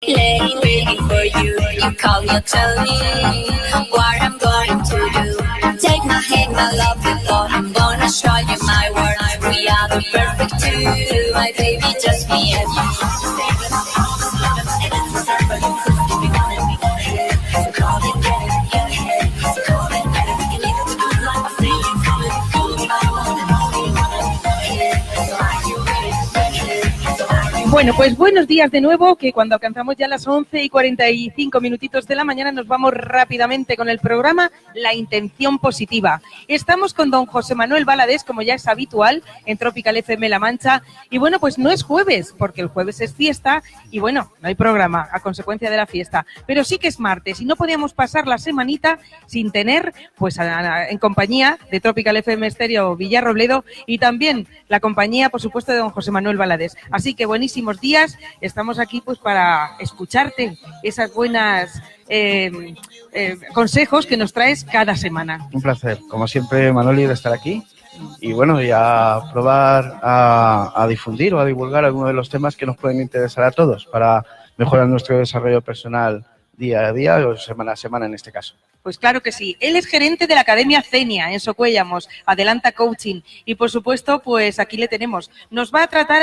Late waiting for you. You call me, tell me what I'm going to do. Take my hand, my love, before I'm gonna show you my world. We are the perfect two, my baby, just me and you. Bueno, pues buenos días de nuevo, que cuando alcanzamos ya las 11:45 minutitos de la mañana nos vamos rápidamente con el programa La Intención Positiva. Estamos con don José Manuel Valadez, como ya es habitual, en Tropical FM La Mancha. Y bueno, pues no es jueves, porque el jueves es fiesta y bueno, no hay programa a consecuencia de la fiesta. Pero sí que es martes y no podíamos pasar la semanita sin tener, pues en compañía de Tropical FM Estéreo Villarrobledo y también la compañía, por supuesto, de don José Manuel Valadez. Así que buenísimos días, estamos aquí pues para escucharte esas buenas consejos que nos traes cada semana. Un placer, como siempre, Manoli, de estar aquí y bueno, y a probar a difundir o a divulgar algunos de los temas que nos pueden interesar a todos para mejorar nuestro desarrollo personal día a día o semana a semana en este caso. Pues claro que sí. Él es gerente de la Academia Cenia en Socuéllamos, Adelanta Coaching. Y por supuesto, pues aquí le tenemos. Nos va a tratar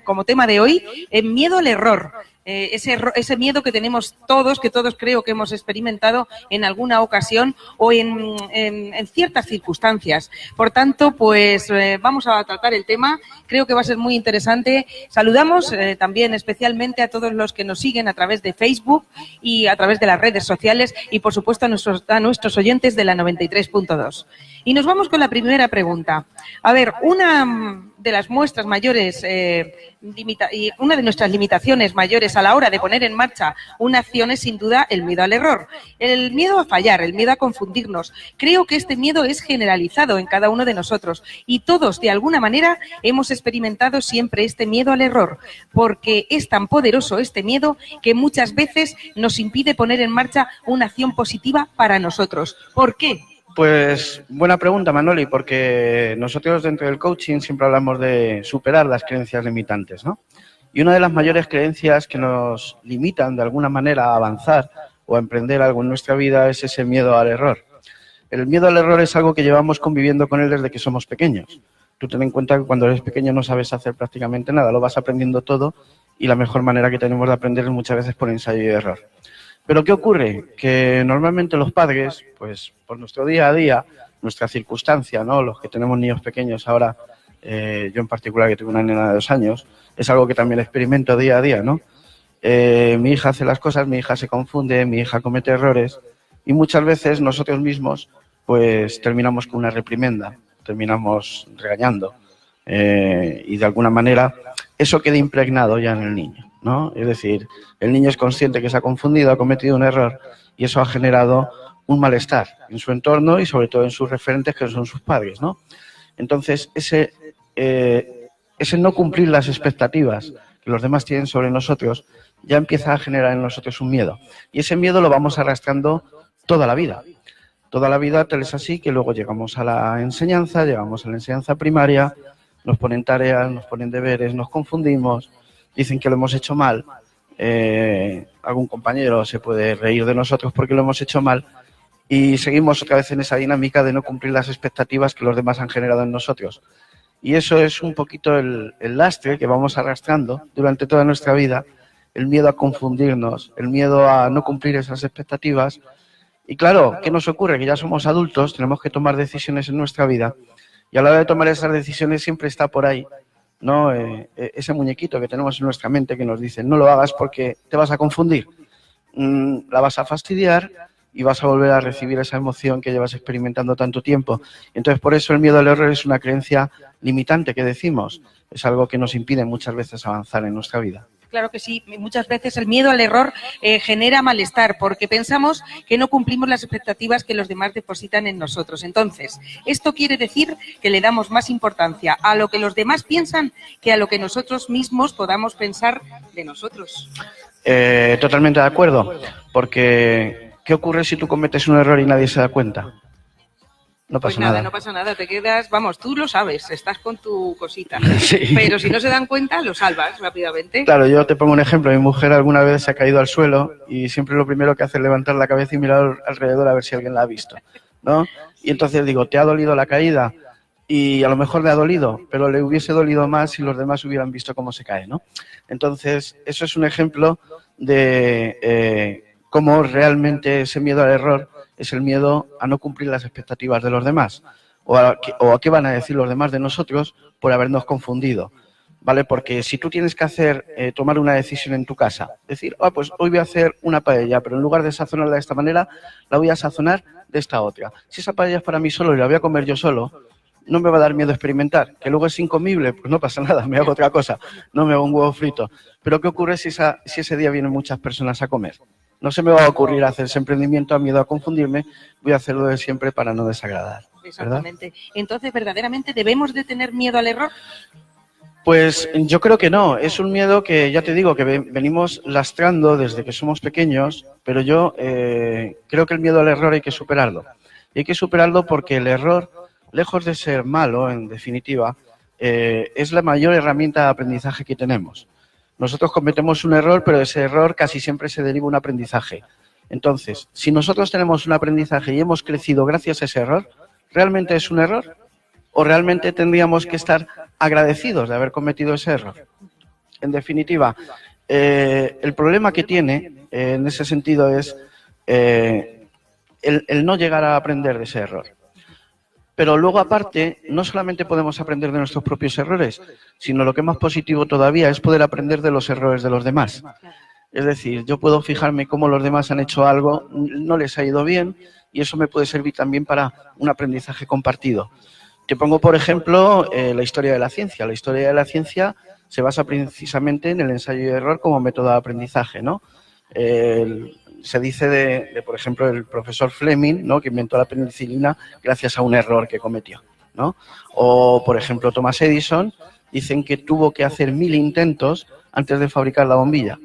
como tema de hoy, el miedo al error. Ese miedo que tenemos todos, que todos creo que hemos experimentado en alguna ocasión o en ciertas circunstancias. Por tanto, pues vamos a tratar el tema. Creo que va a ser muy interesante. Saludamos también especialmente a todos los que nos siguen a través de Facebook y a través de las redes sociales y, por supuesto, a nuestros oyentes de la 93.2. Y nos vamos con la primera pregunta. A ver, una de las muestras mayores y una de nuestras limitaciones mayores a la hora de poner en marcha una acción es sin duda el miedo al error, el miedo a fallar, el miedo a confundirnos. Creo que este miedo es generalizado en cada uno de nosotros y todos de alguna manera hemos experimentado siempre este miedo al error, porque es tan poderoso este miedo que muchas veces nos impide poner en marcha una acción positiva para nosotros. ¿Por qué? Pues buena pregunta, Manoli, porque nosotros dentro del coaching siempre hablamos de superar las creencias limitantes, ¿no? Y una de las mayores creencias que nos limitan de alguna manera a avanzar o a emprender algo en nuestra vida es ese miedo al error. El miedo al error es algo que llevamos conviviendo con él desde que somos pequeños. Tú ten en cuenta que cuando eres pequeño no sabes hacer prácticamente nada, lo vas aprendiendo todo y la mejor manera que tenemos de aprender es muchas veces por ensayo y error. Pero ¿qué ocurre? Que normalmente los padres, pues por nuestro día a día, nuestra circunstancia, ¿no? Los que tenemos niños pequeños ahora, yo en particular que tengo una nena de 2 años, es algo que también experimento día a día, ¿no? Mi hija hace las cosas, mi hija se confunde, mi hija comete errores y muchas veces nosotros mismos pues terminamos con una reprimenda, terminamos regañando y de alguna manera eso queda impregnado ya en el niño, ¿no? Es decir, el niño es consciente que se ha confundido, ha cometido un error y eso ha generado un malestar en su entorno y sobre todo en sus referentes que son sus padres, ¿no? Entonces, ese no cumplir las expectativas que los demás tienen sobre nosotros ya empieza a generar en nosotros un miedo y ese miedo lo vamos arrastrando toda la vida. Toda la vida tal es así que luego llegamos a la enseñanza primaria, nos ponen tareas, nos ponen deberes, nos confundimos, dicen que lo hemos hecho mal, algún compañero se puede reír de nosotros porque lo hemos hecho mal y seguimos otra vez en esa dinámica de no cumplir las expectativas que los demás han generado en nosotros. Y eso es un poquito el lastre que vamos arrastrando durante toda nuestra vida, el miedo a confundirnos, el miedo a no cumplir esas expectativas. Y claro, ¿qué nos ocurre? Que ya somos adultos, tenemos que tomar decisiones en nuestra vida y a la hora de tomar esas decisiones siempre está por ahí, ¿no? Ese muñequito que tenemos en nuestra mente que nos dice no lo hagas porque te vas a confundir, la vas a fastidiar y vas a volver a recibir esa emoción que llevas experimentando tanto tiempo. Entonces, por eso el miedo al error es una creencia limitante que decimos, es algo que nos impide muchas veces avanzar en nuestra vida. Claro que sí, muchas veces el miedo al error genera malestar porque pensamos que no cumplimos las expectativas que los demás depositan en nosotros. Entonces, esto quiere decir que le damos más importancia a lo que los demás piensan que a lo que nosotros mismos podamos pensar de nosotros. Totalmente de acuerdo, porque ¿qué ocurre si tú cometes un error y nadie se da cuenta? no Pues pasa nada, nada. no pasa nada, te quedas, vamos, tú lo sabes, estás con tu cosita. Sí. Pero si no se dan cuenta, lo salvas rápidamente. Claro, yo te pongo un ejemplo. Mi mujer alguna vez se ha caído al suelo y siempre lo primero que hace es levantar la cabeza y mirar alrededor a ver si alguien la ha visto, ¿no? Y entonces digo, ¿te ha dolido la caída? Y a lo mejor le ha dolido, pero le hubiese dolido más si los demás hubieran visto cómo se cae, ¿no? Entonces, eso es un ejemplo de cómo realmente ese miedo al error es el miedo a no cumplir las expectativas de los demás o a qué van a decir los demás de nosotros por habernos confundido, ¿vale? Porque si tú tienes que tomar una decisión en tu casa, decir, pues hoy voy a hacer una paella, pero en lugar de sazonarla de esta manera, la voy a sazonar de esta otra. Si esa paella es para mí solo y la voy a comer yo solo, no me va a dar miedo experimentar. Que luego es incomible, pues no pasa nada, me hago otra cosa, no me hago un huevo frito. Pero ¿qué ocurre si ese día vienen muchas personas a comer? No se me va a ocurrir hacer ese emprendimiento a miedo a confundirme, voy a hacerlo de siempre para no desagradar. ¿Verdad? Exactamente. Entonces, ¿verdaderamente debemos de tener miedo al error? Pues yo creo que no, es un miedo que ya te digo que venimos lastrando desde que somos pequeños, pero yo creo que el miedo al error hay que superarlo. Y hay que superarlo porque el error, lejos de ser malo, en definitiva, es la mayor herramienta de aprendizaje que tenemos. Nosotros cometemos un error, pero ese error casi siempre se deriva un aprendizaje. Entonces, si nosotros tenemos un aprendizaje y hemos crecido gracias a ese error, ¿realmente es un error? ¿O realmente tendríamos que estar agradecidos de haber cometido ese error? En definitiva, el problema que tiene en ese sentido es el no llegar a aprender de ese error. Pero luego, aparte, no solamente podemos aprender de nuestros propios errores, sino lo que es más positivo todavía es poder aprender de los errores de los demás. Es decir, yo puedo fijarme cómo los demás han hecho algo, no les ha ido bien, y eso me puede servir también para un aprendizaje compartido. Te pongo, por ejemplo, la historia de la ciencia. La historia de la ciencia se basa precisamente en el ensayo y error como método de aprendizaje, ¿no? Se dice por ejemplo, el profesor Fleming, ¿no?, que inventó la penicilina gracias a un error que cometió, ¿no? O, por ejemplo, Thomas Edison, dicen que tuvo que hacer 1000 intentos antes de fabricar la bombilla.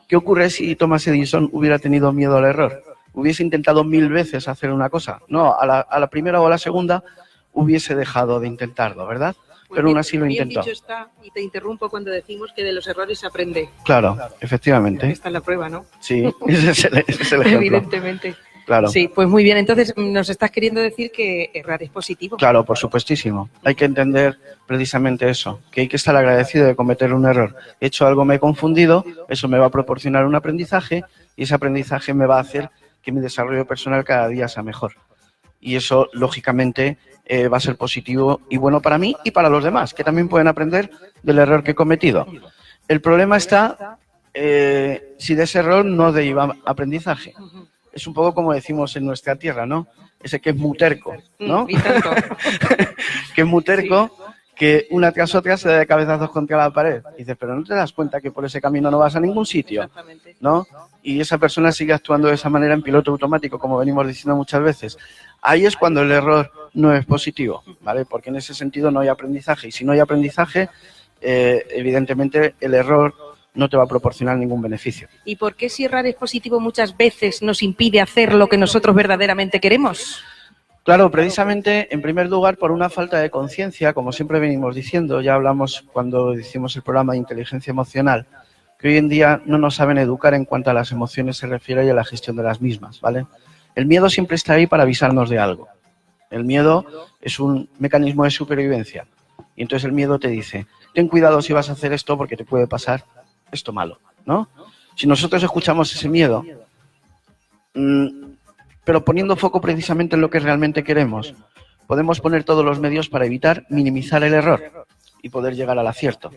¿Qué ocurre si Thomas Edison hubiera tenido miedo al error? ¿Hubiese intentado 1000 veces hacer una cosa? No, a la primera o a la segunda hubiese dejado de intentarlo, ¿verdad? Pues pero bien, aún así lo intentó. Bien dicho está, y te interrumpo cuando decimos que de los errores se aprende. Claro, efectivamente. Esta es la prueba, ¿no? Sí, ese es el ejemplo. Evidentemente. Claro. Sí, pues muy bien. Entonces, nos estás queriendo decir que errar es positivo. Claro, por supuestísimo. Hay que entender precisamente eso, que hay que estar agradecido de cometer un error. He hecho algo, me he confundido, eso me va a proporcionar un aprendizaje y ese aprendizaje me va a hacer que mi desarrollo personal cada día sea mejor. Y eso, lógicamente, va a ser positivo y bueno para mí y para los demás, que también pueden aprender del error que he cometido. El problema está si de ese error no deriva aprendizaje. Es un poco como decimos en nuestra tierra, ¿no? Ese que es muy terco, ¿no? Y tanto. Que es muy terco, sí, que una tras otra se da de cabezazos contra la pared. Y dices, pero ¿no te das cuenta que por ese camino no vas a ningún sitio? ¿No? Y esa persona sigue actuando de esa manera en piloto automático, como venimos diciendo muchas veces. Ahí es cuando el error no es positivo, ¿vale? Porque en ese sentido no hay aprendizaje. Y si no hay aprendizaje, evidentemente el error no te va a proporcionar ningún beneficio. ¿Y por qué si errar es positivo muchas veces nos impide hacer lo que nosotros verdaderamente queremos? Claro, precisamente, en primer lugar, por una falta de conciencia, como siempre venimos diciendo, ya hablamos cuando hicimos el programa de inteligencia emocional, que hoy en día no nos saben educar en cuanto a las emociones se refiere y a la gestión de las mismas, ¿vale? El miedo siempre está ahí para avisarnos de algo. El miedo es un mecanismo de supervivencia. Y entonces el miedo te dice, ten cuidado si vas a hacer esto porque te puede pasar esto malo, ¿no? Si nosotros escuchamos ese miedo, pero poniendo foco precisamente en lo que realmente queremos, podemos poner todos los medios para evitar, minimizar el error y poder llegar al acierto,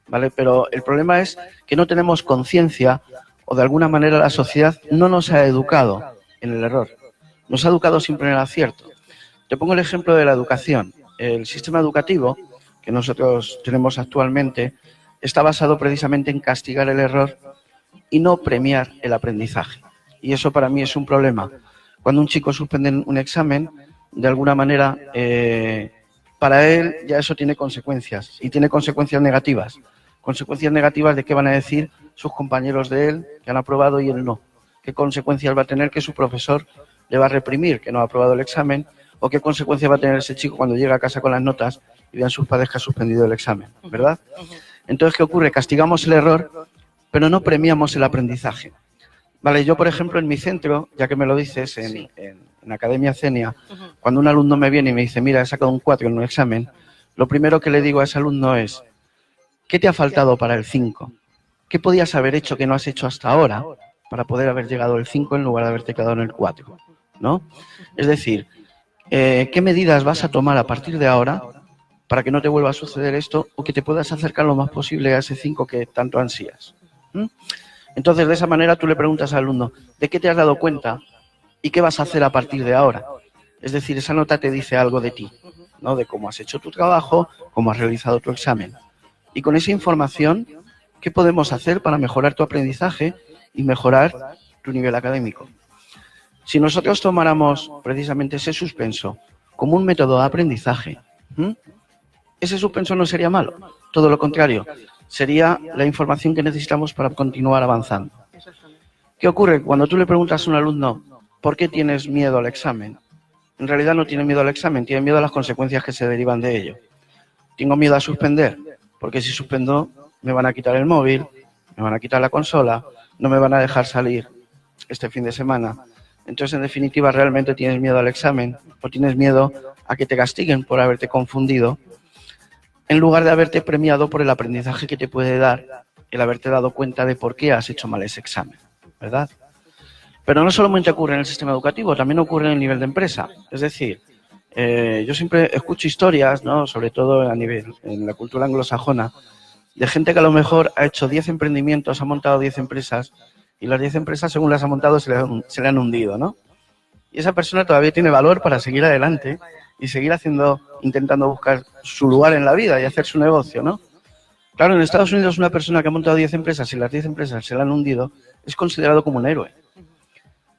¿vale? Pero el problema es que no tenemos conciencia o de alguna manera la sociedad no nos ha educado en el error, nos ha educado siempre en el acierto. Te pongo el ejemplo de la educación. El sistema educativo que nosotros tenemos actualmente está basado precisamente en castigar el error y no premiar el aprendizaje. Y eso para mí es un problema. Cuando un chico suspende un examen, de alguna manera, para él ya eso tiene consecuencias, y tiene consecuencias negativas. Consecuencias negativas de qué van a decir sus compañeros de él, que han aprobado y él no. Qué consecuencias va a tener que su profesor le va a reprimir, que no ha aprobado el examen, ¿O qué consecuencia va a tener ese chico cuando llega a casa con las notas y vean sus padres que ha suspendido el examen? ¿Verdad? Entonces, ¿qué ocurre? Castigamos el error, pero no premiamos el aprendizaje. Vale, yo, por ejemplo, en mi centro, ya que me lo dices, en Academia Cenia, cuando un alumno me viene y me dice, mira, he sacado un 4 en un examen, lo primero que le digo a ese alumno es, ¿qué te ha faltado para el 5? ¿Qué podías haber hecho que no has hecho hasta ahora para poder haber llegado al 5 en lugar de haberte quedado en el 4? ¿No? Es decir, ¿qué medidas vas a tomar a partir de ahora para que no te vuelva a suceder esto o que te puedas acercar lo más posible a ese 5 que tanto ansías? Entonces, de esa manera tú le preguntas al alumno, ¿de qué te has dado cuenta y qué vas a hacer a partir de ahora? Es decir, esa nota te dice algo de ti, ¿no? De cómo has hecho tu trabajo, cómo has realizado tu examen. Y con esa información, ¿qué podemos hacer para mejorar tu aprendizaje y mejorar tu nivel académico? Si nosotros tomáramos precisamente ese suspenso como un método de aprendizaje, ese suspenso no sería malo, todo lo contrario, sería la información que necesitamos para continuar avanzando. ¿Qué ocurre? Cuando tú le preguntas a un alumno, ¿por qué tienes miedo al examen? En realidad no tiene miedo al examen, tiene miedo a las consecuencias que se derivan de ello. Tengo miedo a suspender, porque si suspendo me van a quitar el móvil, me van a quitar la consola, no me van a dejar salir este fin de semana. Entonces, en definitiva, ¿realmente tienes miedo al examen o tienes miedo a que te castiguen por haberte confundido en lugar de haberte premiado por el aprendizaje que te puede dar el haberte dado cuenta de por qué has hecho mal ese examen, ¿verdad? Pero no solamente ocurre en el sistema educativo, también ocurre en el nivel de empresa. Es decir, yo siempre escucho historias, ¿no? Sobre todo a nivel en la cultura anglosajona, de gente que a lo mejor ha hecho 10 emprendimientos, ha montado 10 empresas y las 10 empresas, según las ha montado, se le han hundido, ¿no? Y esa persona todavía tiene valor para seguir adelante y seguir intentando buscar su lugar en la vida y hacer su negocio, ¿no? Claro, en Estados Unidos una persona que ha montado 10 empresas y las 10 empresas se le han hundido es considerado como un héroe.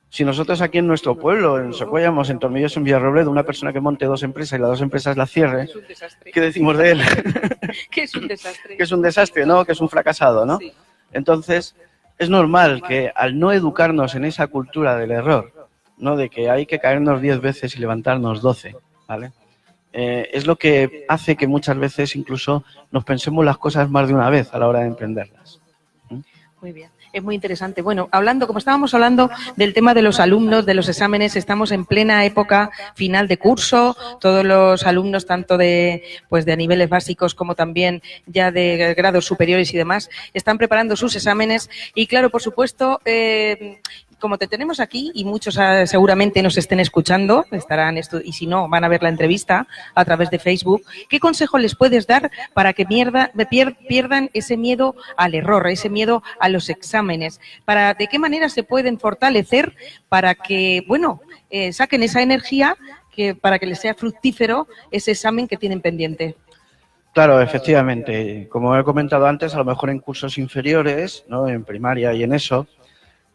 Si nosotros aquí en nuestro pueblo, en Socuéllamos, en Tornillos, en Villarrobledo, una persona que monte 2 empresas y las 2 empresas las cierre, ¿qué decimos de él? Que es un desastre. Que es un desastre, ¿no? Que es un fracasado, ¿no? Sí. Entonces, es normal que al no educarnos en esa cultura del error, ¿no? De que hay que caernos 10 veces y levantarnos 12, ¿vale? Es lo que hace que muchas veces incluso nos pensemos las cosas más de una vez a la hora de emprenderlas. Muy bien. Es muy interesante. Bueno, como estábamos hablando del tema de los alumnos, de los exámenes, estamos en plena época final de curso. Todos los alumnos, tanto de niveles básicos como también ya de grados superiores y demás, están preparando sus exámenes. Y claro, por supuesto, como te tenemos aquí y muchos seguramente nos estén escuchando, y si no, van a ver la entrevista a través de Facebook, ¿qué consejo les puedes dar para que pierdan ese miedo al error, ese miedo a los exámenes? ¿De qué manera se pueden fortalecer para que, saquen esa energía para que les sea fructífero ese examen que tienen pendiente? Claro, efectivamente. Como he comentado antes, a lo mejor en cursos inferiores, ¿no? En primaria y en eso,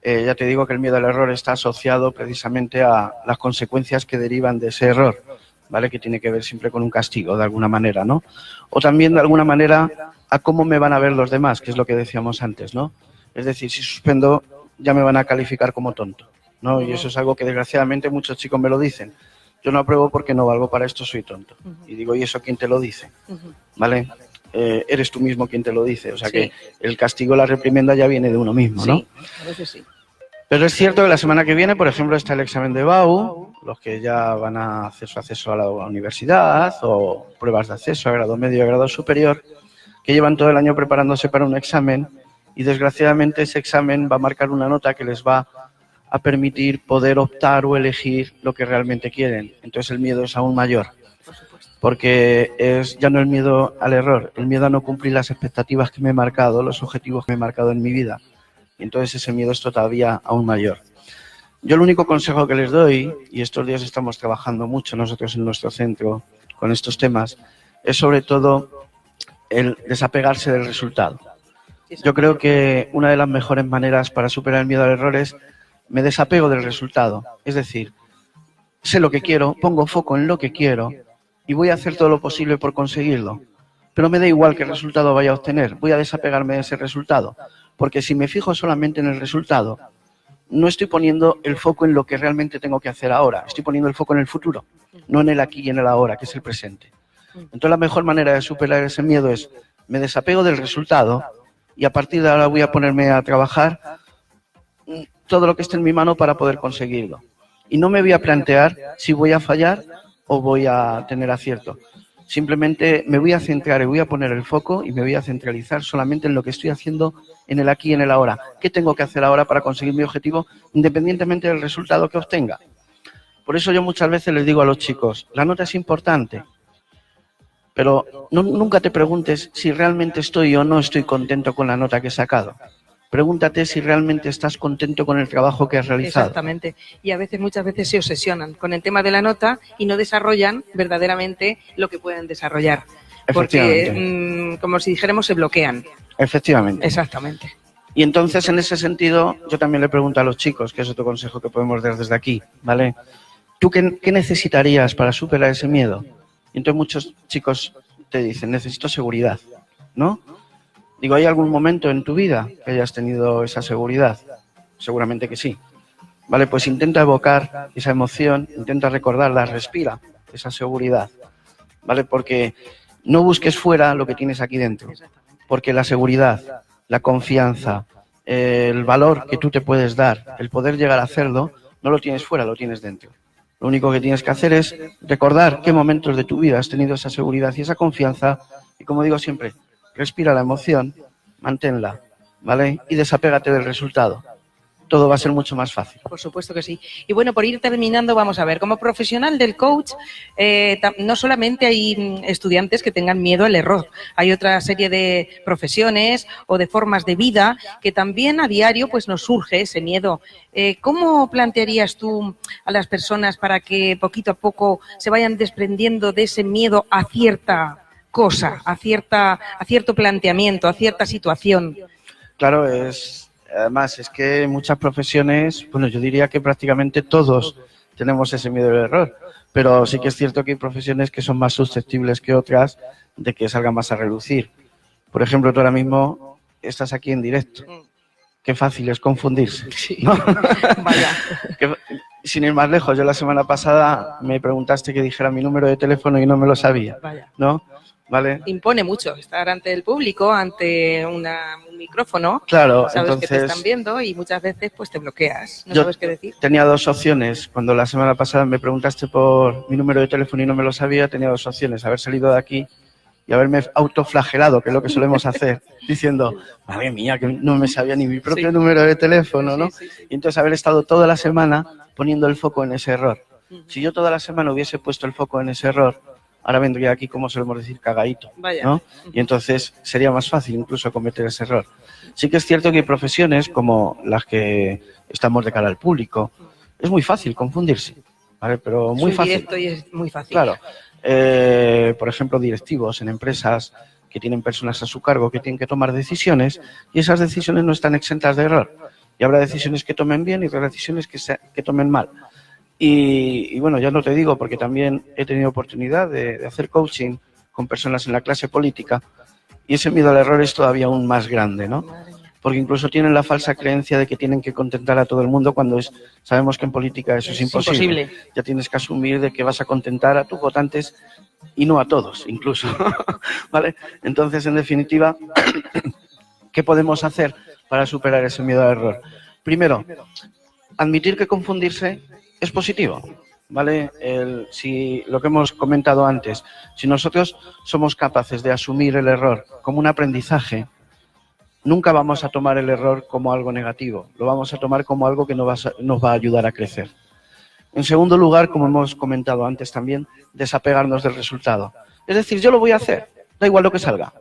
ya te digo que el miedo al error está asociado precisamente a las consecuencias que derivan de ese error, ¿vale? Que tiene que ver siempre con un castigo, de alguna manera, ¿no? O también, de alguna manera, a cómo me van a ver los demás, que es lo que decíamos antes, ¿no? Es decir, si suspendo, ya me van a calificar como tonto, ¿no? Y eso es algo que, desgraciadamente, muchos chicos me lo dicen. Yo no apruebo porque no valgo para esto, soy tonto. Y digo, ¿y eso quién te lo dice? ¿Vale? Eres tú mismo quien te lo dice. O sea que el castigo, la reprimenda ya viene de uno mismo, ¿no? Sí, a veces sí. Pero es cierto que la semana que viene, por ejemplo, está el examen de BAU, los que ya van a hacer su acceso a la universidad o pruebas de acceso a grado medio y a grado superior, que llevan todo el año preparándose para un examen y desgraciadamente ese examen va a marcar una nota que les va a permitir poder optar o elegir lo que realmente quieren. Entonces el miedo es aún mayor, porque es ya no el miedo al error, el miedo a no cumplir las expectativas que me he marcado, los objetivos que me he marcado en mi vida. Y entonces ese miedo es todavía aún mayor. Yo el único consejo que les doy, y estos días estamos trabajando mucho nosotros en nuestro centro con estos temas, es sobre todo el desapegarse del resultado. Yo creo que una de las mejores maneras para superar el miedo al error es me desapego del resultado. Es decir, sé lo que quiero, pongo foco en lo que quiero y voy a hacer todo lo posible por conseguirlo. Pero me da igual qué resultado vaya a obtener, voy a desapegarme de ese resultado. Porque si me fijo solamente en el resultado, no estoy poniendo el foco en lo que realmente tengo que hacer ahora, estoy poniendo el foco en el futuro. no en el aquí y en el ahora, que es el presente. Entonces la mejor manera de superar ese miedo es me desapego del resultado y a partir de ahora voy a ponerme a trabajar todo lo que esté en mi mano para poder conseguirlo. Y no me voy a plantear si voy a fallar o voy a tener acierto. Simplemente me voy a centrar y voy a poner el foco y me voy a centralizar solamente en lo que estoy haciendo en el aquí y en el ahora. ¿Qué tengo que hacer ahora para conseguir mi objetivo independientemente del resultado que obtenga? Por eso yo muchas veces les digo a los chicos, la nota es importante, pero nunca te preguntes si realmente estoy o no estoy contento con la nota que he sacado. Pregúntate si realmente estás contento con el trabajo que has realizado. Exactamente. Y a veces, muchas veces se obsesionan con el tema de la nota y no desarrollan verdaderamente lo que pueden desarrollar. Porque, como si dijéramos, se bloquean. Efectivamente. Exactamente. Y entonces, en ese sentido, yo también le pregunto a los chicos, que es otro consejo que podemos dar desde aquí, ¿vale? ¿Tú qué necesitarías para superar ese miedo? Y entonces muchos chicos te dicen, necesito seguridad, ¿no? Digo, ¿hay algún momento en tu vida que hayas tenido esa seguridad? Seguramente que sí. Vale, pues intenta evocar esa emoción, intenta recordarla, respira esa seguridad. Vale, porque no busques fuera lo que tienes aquí dentro. Porque la seguridad, la confianza, el valor que tú te puedes dar, el poder llegar a hacerlo, no lo tienes fuera, lo tienes dentro. Lo único que tienes que hacer es recordar qué momentos de tu vida has tenido esa seguridad y esa confianza. Y como digo siempre, respira la emoción, manténla, ¿vale? Y desapégate del resultado. Todo va a ser mucho más fácil. Por supuesto que sí. Y bueno, por ir terminando, vamos a ver, como profesional del coach, no solamente hay estudiantes que tengan miedo al error, hay otra serie de profesiones o de formas de vida que también a diario pues nos surge ese miedo. ¿Cómo plantearías tú a las personas para que poquito a poco se vayan desprendiendo de ese miedo a cierta cosa, a cierto planteamiento, a cierta situación? Claro, además es que en muchas profesiones, bueno, yo diría que prácticamente todos tenemos ese miedo al error, pero sí que es cierto que hay profesiones que son más susceptibles que otras de que salgan más a relucir. Por ejemplo, tú ahora mismo estás aquí en directo. Qué fácil es confundirse, ¿no? Vaya. Sin ir más lejos, yo la semana pasada me preguntaste que dijera mi número de teléfono y no me lo sabía, ¿no? ¿Vale? Impone mucho estar ante el público, ante un micrófono. Claro, sabes entonces, que te están viendo y muchas veces pues te bloqueas, no sabes qué decir. Tenía dos opciones. Cuando la semana pasada me preguntaste por mi número de teléfono y no me lo sabía, tenía dos opciones. Haber salido de aquí y haberme autoflagelado, que es lo que solemos hacer, diciendo, madre mía, que no me sabía ni mi propio número de teléfono, ¿no? Sí. Y entonces haber estado toda la semana poniendo el foco en ese error. Si yo toda la semana hubiese puesto el foco en ese error, ahora vendría aquí, como solemos decir, cagadito, ¿no? Y entonces sería más fácil incluso cometer ese error. Sí que es cierto que hay profesiones como las que estamos de cara al público. Es muy fácil confundirse, ¿vale? Pero muy fácil. Directo y es muy fácil. Claro. Por ejemplo, directivos en empresas que tienen personas a su cargo que tienen que tomar decisiones y esas decisiones no están exentas de error. Y habrá decisiones que tomen bien y otras decisiones que tomen mal. Y bueno, ya no te digo porque también he tenido oportunidad de hacer coaching con personas en la clase política y ese miedo al error es todavía aún más grande, ¿no? Porque incluso tienen la falsa creencia de que tienen que contentar a todo el mundo cuando sabemos que en política eso es imposible. Ya tienes que asumir de que vas a contentar a tus votantes y no a todos, incluso, ¿vale? Entonces, en definitiva, ¿qué podemos hacer para superar ese miedo al error? Primero, admitir que confundirse es positivo, ¿vale? Si lo que hemos comentado antes, si nosotros somos capaces de asumir el error como un aprendizaje, nunca vamos a tomar el error como algo negativo, lo vamos a tomar como algo que nos va a ayudar a crecer. En segundo lugar, como hemos comentado antes también, desapegarnos del resultado. Es decir, yo lo voy a hacer, da igual lo que salga,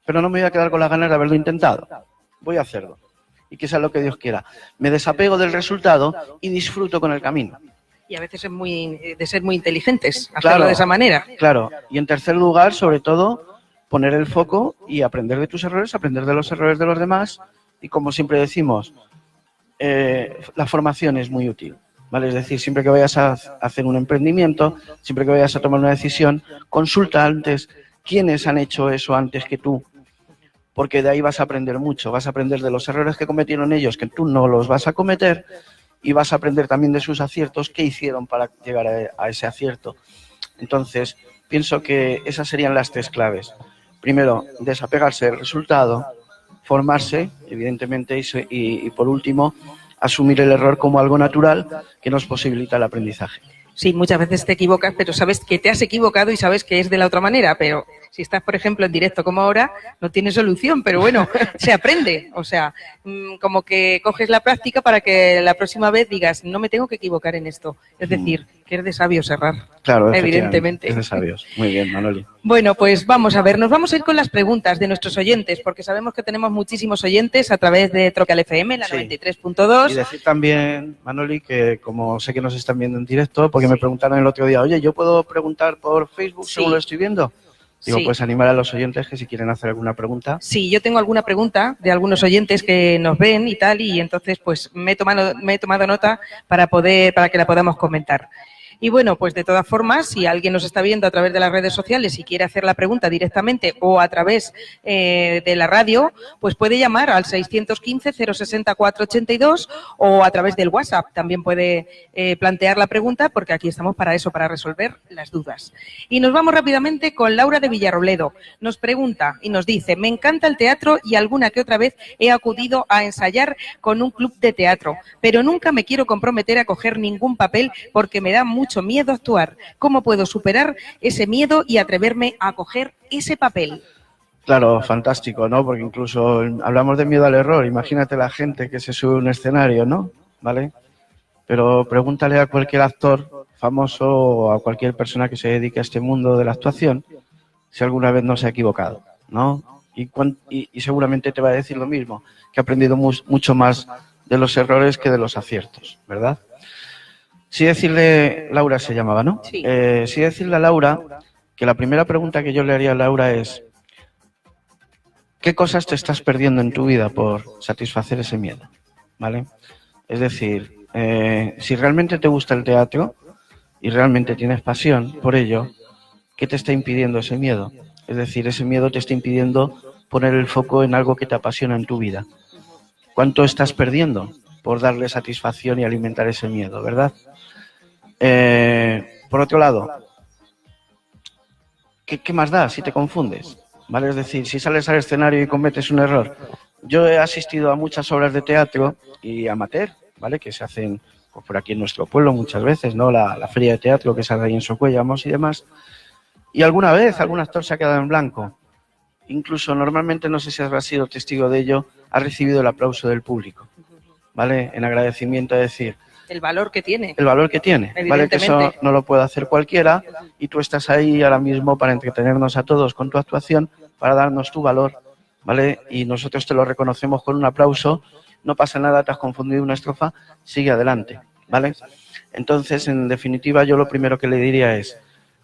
pero no me voy a quedar con las ganas de haberlo intentado, voy a hacerlo. Y que sea lo que Dios quiera. Me desapego del resultado y disfruto con el camino. Y a veces es de ser muy inteligentes hacerlo de esa manera. Claro. Y en tercer lugar, sobre todo, poner el foco y aprender de tus errores, aprender de los errores de los demás. Y como siempre decimos, la formación es muy útil, ¿vale? Es decir, siempre que vayas a hacer un emprendimiento, siempre que vayas a tomar una decisión, consulta antes quiénes han hecho eso antes que tú. Porque de ahí vas a aprender mucho, vas a aprender de los errores que cometieron ellos, que tú no los vas a cometer, y vas a aprender también de sus aciertos, qué hicieron para llegar a ese acierto. Entonces, pienso que esas serían las 3 claves. Primero, desapegarse del resultado, formarse, evidentemente, y por último, asumir el error como algo natural que nos posibilita el aprendizaje. Sí, muchas veces te equivocas, pero sabes que te has equivocado y sabes que es de la otra manera, pero si estás, por ejemplo, en directo como ahora, no tiene solución, pero bueno, se aprende. O sea, como que coges la práctica para que la próxima vez digas, no me tengo que equivocar en esto. Es decir, que es de sabios errar. Claro, evidentemente. Es de sabios. Muy bien, Manoli. Bueno, pues vamos a ver, nos vamos a ir con las preguntas de nuestros oyentes, porque sabemos que tenemos muchísimos oyentes a través de Tropical FM, la Sí. 93.2. Y decir también, Manoli, que como sé que nos están viendo en directo, porque me preguntaron el otro día, oye, ¿yo puedo preguntar por Facebook según lo estoy viendo? Digo, pues animar a los oyentes que si quieren hacer alguna pregunta. Sí, yo tengo alguna pregunta de algunos oyentes que nos ven y tal, y entonces pues me he tomado nota para que la podamos comentar. Y bueno, pues de todas formas, si alguien nos está viendo a través de las redes sociales y quiere hacer la pregunta directamente o a través de la radio, pues puede llamar al 615-060-482 o a través del WhatsApp. También puede plantear la pregunta porque aquí estamos para eso, para resolver las dudas. Y nos vamos rápidamente con Laura de Villarrobledo. Nos pregunta y nos dice, me encanta el teatro y alguna que otra vez he acudido a ensayar con un club de teatro, pero nunca me quiero comprometer a coger ningún papel porque me da mucho miedo actuar. ¿Cómo puedo superar ese miedo y atreverme a coger ese papel? Claro, fantástico, ¿no? Porque incluso hablamos de miedo al error. Imagínate la gente que se sube a un escenario, ¿no? ¿Vale? Pero pregúntale a cualquier actor famoso o a cualquier persona que se dedique a este mundo de la actuación si alguna vez no se ha equivocado, ¿no? Y seguramente te va a decir lo mismo, que ha aprendido mucho más de los errores que de los aciertos, ¿verdad? Sí decirle, Laura se llamaba, ¿no? Sí. Sí decirle a Laura que la primera pregunta que yo le haría a Laura es ¿qué cosas te estás perdiendo en tu vida por satisfacer ese miedo? ¿Vale? Es decir, si realmente te gusta el teatro y realmente tienes pasión por ello, ¿qué te está impidiendo ese miedo? Es decir, ese miedo te está impidiendo poner el foco en algo que te apasiona en tu vida. ¿Cuánto estás perdiendo por darle satisfacción y alimentar ese miedo, verdad? Por otro lado, ¿qué más da si te confundes? ¿Vale? Es decir, si sales al escenario y cometes un error. Yo he asistido a muchas obras de teatro y amateur, ¿vale? Que se hacen pues, por aquí en nuestro pueblo muchas veces, ¿no? La feria de teatro que se hace ahí en Socuellamos y demás. Y alguna vez algún actor se ha quedado en blanco. Incluso normalmente, no sé si habrás sido testigo de ello, ha recibido el aplauso del público, ¿vale? En agradecimiento a decir... El valor que tiene. El valor que tiene, ¿vale? Que eso no lo puede hacer cualquiera y tú estás ahí ahora mismo para entretenernos a todos con tu actuación, para darnos tu valor, ¿vale? Y nosotros te lo reconocemos con un aplauso, no pasa nada, te has confundido una estrofa, sigue adelante, ¿vale? Entonces, en definitiva, yo lo primero que le diría es,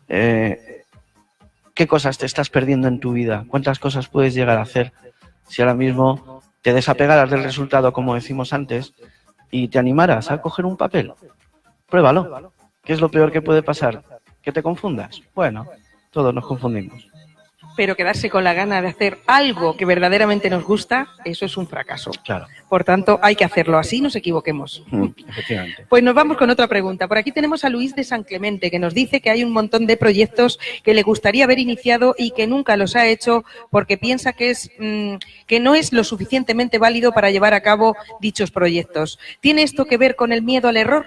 ¿qué cosas te estás perdiendo en tu vida? ¿Cuántas cosas puedes llegar a hacer si ahora mismo te desapegaras del resultado, como decimos antes, y te animaras a coger un papel? Pruébalo. ¿Qué es lo peor que puede pasar? ¿Que te confundas? Bueno, todos nos confundimos. Pero quedarse con la gana de hacer algo que verdaderamente nos gusta, eso es un fracaso. Claro. Por tanto, hay que hacerlo, así nos equivoquemos. Efectivamente. Pues nos vamos con otra pregunta. Por aquí tenemos a Luis de San Clemente, que nos dice que hay un montón de proyectos que le gustaría haber iniciado y que nunca los ha hecho porque piensa que no es lo suficientemente válido para llevar a cabo dichos proyectos. ¿Tiene esto que ver con el miedo al error?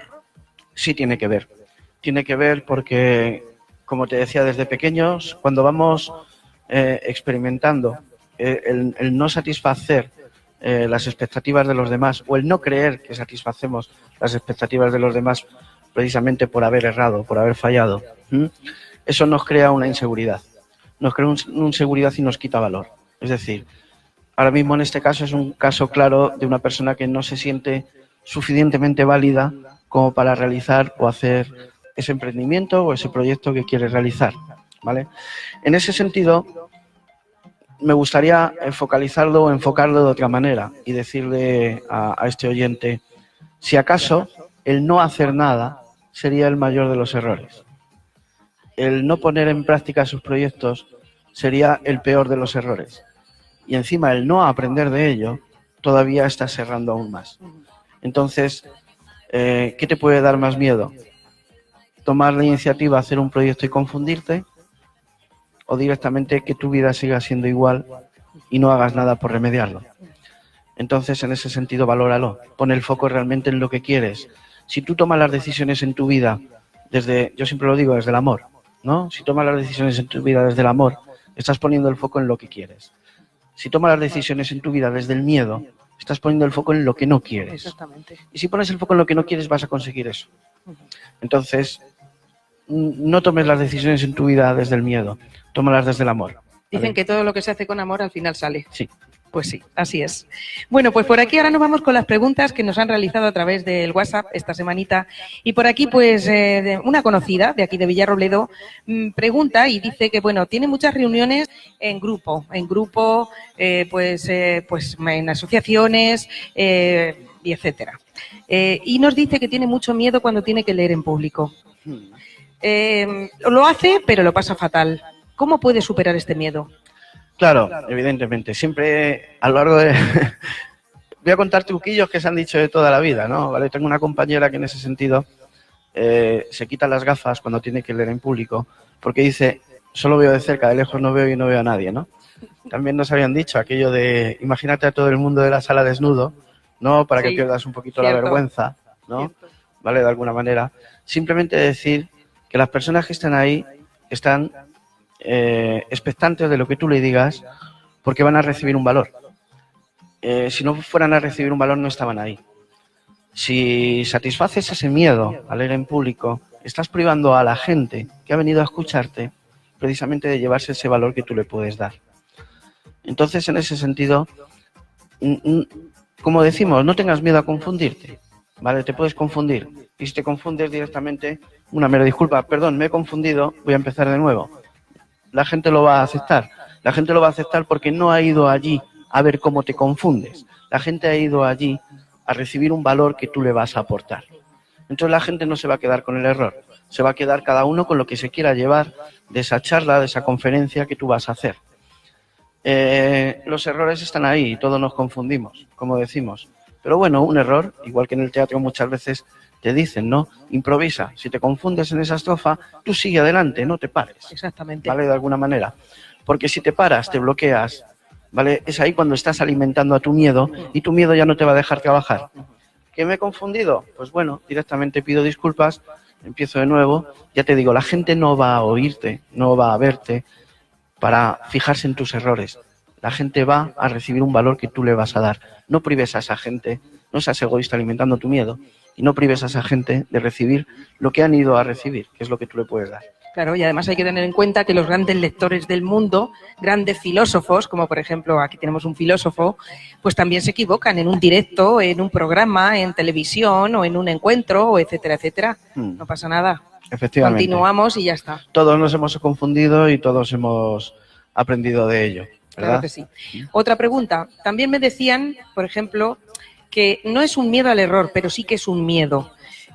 Sí, tiene que ver. Tiene que ver porque, como te decía, desde pequeños, cuando vamos experimentando el no satisfacer las expectativas de los demás o el no creer que satisfacemos las expectativas de los demás precisamente por haber errado, por haber fallado, eso nos crea una inseguridad. Nos crea una inseguridad y nos quita valor. Es decir, ahora mismo en este caso es un caso claro de una persona que no se siente suficientemente válida como para realizar o hacer ese emprendimiento o ese proyecto que quiere realizar, ¿vale? En ese sentido, me gustaría focalizarlo o enfocarlo de otra manera y decirle a este oyente, si acaso el no hacer nada sería el mayor de los errores. El no poner en práctica sus proyectos sería el peor de los errores. Y encima el no aprender de ello todavía está cerrando aún más. Entonces, ¿qué te puede dar más miedo? tomar la iniciativa, hacer un proyecto y confundirte, o directamente que tu vida siga siendo igual y no hagas nada por remediarlo. Entonces, en ese sentido, valóralo. Pon el foco realmente en lo que quieres. Si tú tomas las decisiones en tu vida desde, yo siempre lo digo, desde el amor, ¿no? Si tomas las decisiones en tu vida desde el amor, estás poniendo el foco en lo que quieres. Si tomas las decisiones en tu vida desde el miedo, estás poniendo el foco en lo que no quieres. Exactamente. Y si pones el foco en lo que no quieres, vas a conseguir eso. Entonces, no tomes las decisiones en tu vida desde el miedo, tómalas desde el amor. ¿Vale? Dicen que todo lo que se hace con amor al final sale. Sí. Pues sí, así es. Bueno, pues por aquí ahora nos vamos con las preguntas que nos han realizado a través del WhatsApp esta semanita. Y por aquí, pues, una conocida de aquí de Villarrobledo pregunta y dice que, bueno, tiene muchas reuniones en grupo, pues en asociaciones y etcétera. Y nos dice que tiene mucho miedo cuando tiene que leer en público. Lo hace, pero lo pasa fatal. ¿Cómo puede superar este miedo? Claro, evidentemente. Siempre a lo largo de... Voy a contar truquillos que se han dicho de toda la vida, ¿no? ¿Vale? Tengo una compañera que en ese sentido se quita las gafas cuando tiene que leer en público porque dice, solo veo de cerca, de lejos no veo y no veo a nadie, ¿no? También nos habían dicho aquello de, imagínate a todo el mundo de la sala desnudo, ¿no? Para que pierdas un poquito la vergüenza, ¿no? ¿Vale? De alguna manera. Simplemente decir que las personas que están ahí están expectantes de lo que tú le digas porque van a recibir un valor. Si no fueran a recibir un valor no estaban ahí. Si satisfaces ese miedo al leer en público, estás privando a la gente que ha venido a escucharte precisamente de llevarse ese valor que tú le puedes dar. Entonces, en ese sentido, como decimos, no tengas miedo a confundirte, ¿vale? Te puedes confundir y si te confundes directamente, una mera disculpa, perdón, me he confundido, voy a empezar de nuevo. La gente lo va a aceptar. La gente lo va a aceptar porque no ha ido allí a ver cómo te confundes. La gente ha ido allí a recibir un valor que tú le vas a aportar. Entonces la gente no se va a quedar con el error. Se va a quedar cada uno con lo que se quiera llevar de esa charla, de esa conferencia que tú vas a hacer. Los errores están ahí y todos nos confundimos, como decimos. Pero bueno, un error, igual que en el teatro muchas veces te dicen, ¿no? Improvisa. Si te confundes en esa estrofa, tú sigue adelante, no te pares. Exactamente. ¿Vale? De alguna manera. Porque si te paras, te bloqueas, ¿vale? Es ahí cuando estás alimentando a tu miedo y tu miedo ya no te va a dejar trabajar. ¿Que me he confundido? Pues bueno, directamente pido disculpas, empiezo de nuevo. Ya te digo, la gente no va a oírte, no va a verte para fijarse en tus errores. La gente va a recibir un valor que tú le vas a dar. No prives a esa gente, no seas egoísta alimentando tu miedo y no prives a esa gente de recibir lo que han ido a recibir, que es lo que tú le puedes dar. Claro, y además hay que tener en cuenta que los grandes lectores del mundo, grandes filósofos, como por ejemplo aquí tenemos un filósofo, pues también se equivocan en un directo, en un programa, en televisión o en un encuentro, etcétera, etcétera. No pasa nada. Efectivamente. Continuamos y ya está. Todos nos hemos confundido y todos hemos aprendido de ello, ¿verdad? Claro que sí. Otra pregunta. También me decían, por ejemplo, que no es un miedo al error, pero sí que es un miedo.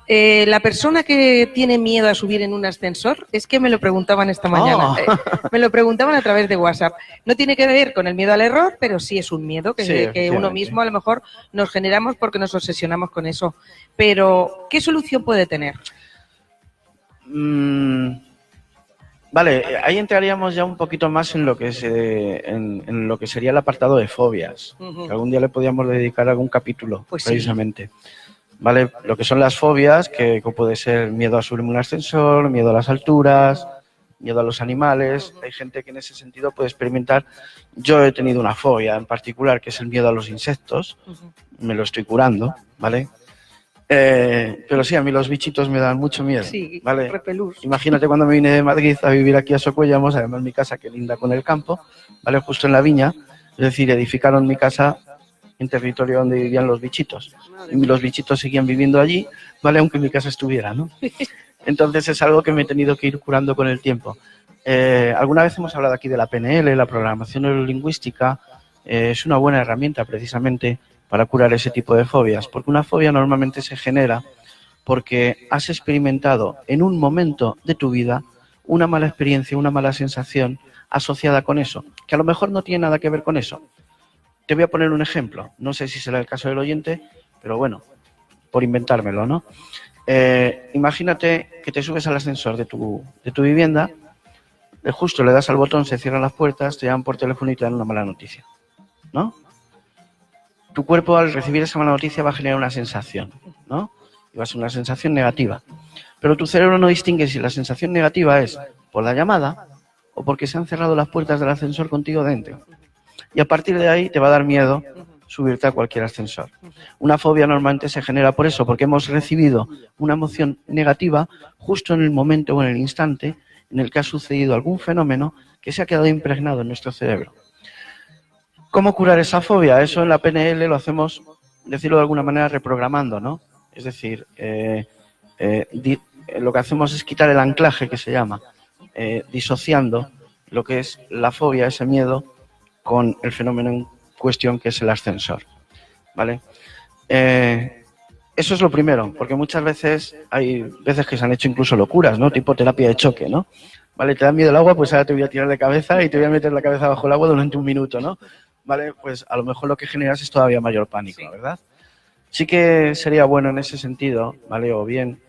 La persona que tiene miedo a subir en un ascensor, es que me lo preguntaban esta mañana, me lo preguntaban a través de WhatsApp. No tiene que ver con el miedo al error, pero sí es un miedo que uno mismo a lo mejor nos generamos porque nos obsesionamos con eso. Pero, ¿qué solución puede tener? Vale, ahí entraríamos ya un poquito más en lo que en lo que sería el apartado de fobias. Que algún día le podríamos dedicar algún capítulo, pues precisamente. Sí. Vale, lo que son las fobias, que puede ser miedo a subir un ascensor, miedo a las alturas, miedo a los animales. Hay gente que en ese sentido puede experimentar. Yo he tenido una fobia en particular, que es el miedo a los insectos. Me lo estoy curando, ¿vale? Pero sí, a mí los bichitos me dan mucho miedo, sí, ¿vale? Repelús. Imagínate cuando me vine de Madrid a vivir aquí a Socuellamos, además mi casa que linda con el campo, ¿vale? Justo en la viña, es decir, edificaron mi casa en territorio donde vivían los bichitos. Y los bichitos seguían viviendo allí, ¿vale? Aunque mi casa estuviera, ¿no? Entonces es algo que me he tenido que ir curando con el tiempo. Alguna vez hemos hablado aquí de la PNL, la programación neurolingüística, es una buena herramienta precisamente para curar ese tipo de fobias, porque una fobia normalmente se genera porque has experimentado en un momento de tu vida una mala experiencia, una mala sensación asociada con eso, que a lo mejor no tiene nada que ver con eso. Te voy a poner un ejemplo, no sé si será el caso del oyente, pero bueno, por inventármelo, ¿no? Imagínate que te subes al ascensor de tu vivienda, justo le das al botón, se cierran las puertas, te llaman por teléfono y te dan una mala noticia, ¿no? Tu cuerpo al recibir esa mala noticia va a generar una sensación, ¿no? Y va a ser una sensación negativa. Pero tu cerebro no distingue si la sensación negativa es por la llamada o porque se han cerrado las puertas del ascensor contigo dentro. Y a partir de ahí te va a dar miedo subirte a cualquier ascensor. Una fobia normalmente se genera por eso, porque hemos recibido una emoción negativa justo en el momento o en el instante en el que ha sucedido algún fenómeno que se ha quedado impregnado en nuestro cerebro. ¿Cómo curar esa fobia? Eso en la PNL lo hacemos, decirlo de alguna manera, reprogramando, ¿no? Es decir, lo que hacemos es quitar el anclaje, que se llama, disociando lo que es la fobia, ese miedo, con el fenómeno en cuestión, que es el ascensor, ¿vale? Eso es lo primero, porque muchas veces hay veces que se han hecho incluso locuras, ¿no? Tipo terapia de choque, ¿no? Vale, te da miedo el agua, pues ahora te voy a tirar de cabeza y te voy a meter la cabeza bajo el agua durante 1 minuto, ¿no? Vale, pues a lo mejor lo que generas es todavía mayor pánico, sí, ¿verdad? Sí que sería bueno en ese sentido, ¿vale? O bien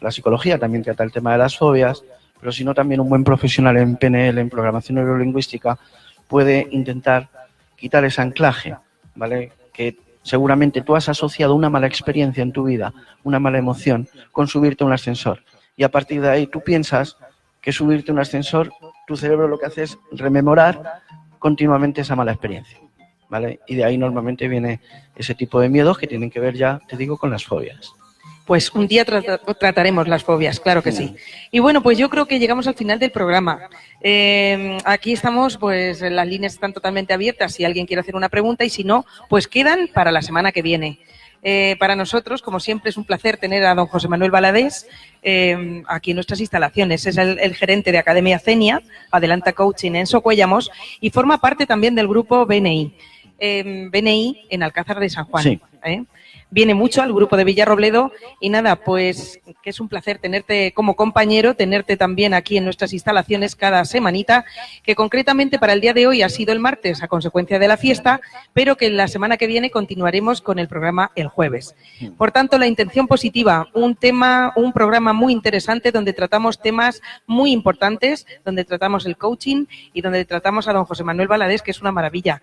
la psicología también trata el tema de las fobias, pero si no también un buen profesional en PNL, en programación neurolingüística, puede intentar quitar ese anclaje, ¿vale? Que seguramente tú has asociado una mala experiencia en tu vida, una mala emoción, con subirte a un ascensor. Y a partir de ahí tú piensas que subirte a un ascensor, tu cerebro lo que hace es rememorar continuamente esa mala experiencia, ¿vale? Y de ahí normalmente viene ese tipo de miedos que tienen que ver ya, te digo, con las fobias. Pues un día trataremos las fobias, claro que sí. Y bueno, pues yo creo que llegamos al final del programa. Aquí estamos, pues las líneas están totalmente abiertas si alguien quiere hacer una pregunta y si no, pues quedan para la semana que viene. Para nosotros, como siempre, es un placer tener a don José Manuel Valadés aquí en nuestras instalaciones. Es el gerente de Academia Cenia, Adelanta Coaching en Socuéllamos, y forma parte también del grupo BNI. BNI en Alcázar de San Juan. Sí. Viene mucho al grupo de Villarrobledo y nada, pues que es un placer tenerte como compañero, tenerte también aquí en nuestras instalaciones cada semanita, que concretamente para el día de hoy ha sido el martes a consecuencia de la fiesta, pero que la semana que viene continuaremos con el programa el jueves. Por tanto, la intención positiva, un programa muy interesante donde tratamos temas muy importantes, donde tratamos el coaching y donde tratamos a don José Manuel Valadés, que es una maravilla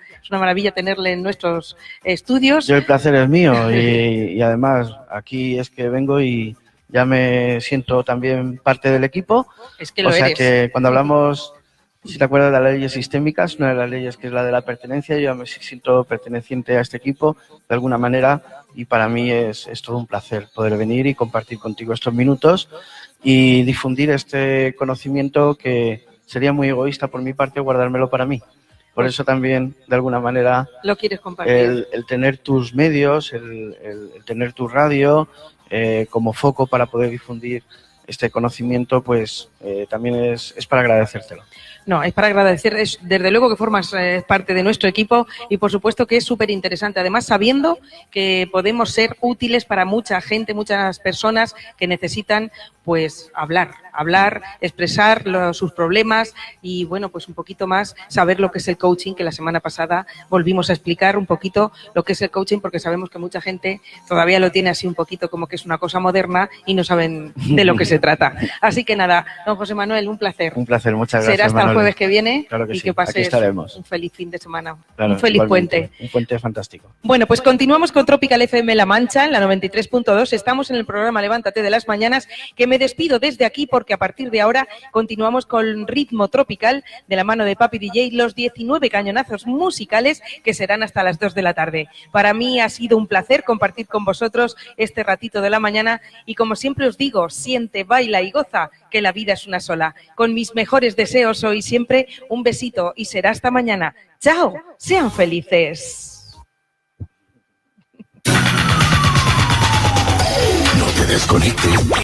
tenerle en nuestros estudios. Yo el placer es mío y además aquí es que vengo y ya me siento también parte del equipo. Es que lo eres. O sea que cuando hablamos, si te acuerdas de las leyes sistémicas, una de las leyes que es la de la pertenencia, yo me siento perteneciente a este equipo de alguna manera y para mí es todo un placer poder venir y compartir contigo estos minutos y difundir este conocimiento que sería muy egoísta por mi parte guardármelo para mí. Por eso también, de alguna manera, lo quieres compartir. El tener tus medios, el tener tu radio como foco para poder difundir este conocimiento, pues también es para agradecértelo. No, es para agradecer, desde luego que formas parte de nuestro equipo y por supuesto que es súper interesante. Además, sabiendo que podemos ser útiles para mucha gente, muchas personas que necesitan pues hablar, expresar sus problemas y bueno, pues un poquito más saber lo que es el coaching, que la semana pasada volvimos a explicar un poquito lo que es el coaching porque sabemos que mucha gente todavía lo tiene así un poquito como que es una cosa moderna y no saben de lo que se trata. Así que nada, don José Manuel, un placer. Un placer, muchas gracias. Será hasta el jueves que viene. Claro que y sí. que pases un feliz fin de semana, claro, un feliz puente. Un puente fantástico. Bueno, pues continuamos con Tropical FM La Mancha en la 93.2. Estamos en el programa Levántate de las Mañanas, que me despido desde aquí porque a partir de ahora continuamos con ritmo tropical de la mano de Papi DJ, los 19 cañonazos musicales que serán hasta las 2 de la tarde. Para mí ha sido un placer compartir con vosotros este ratito de la mañana y como siempre os digo, siente, baila y goza, que la vida es una sola. Con mis mejores deseos hoy siempre un besito y será hasta mañana. ¡Chao! ¡Sean felices! No te desconectes.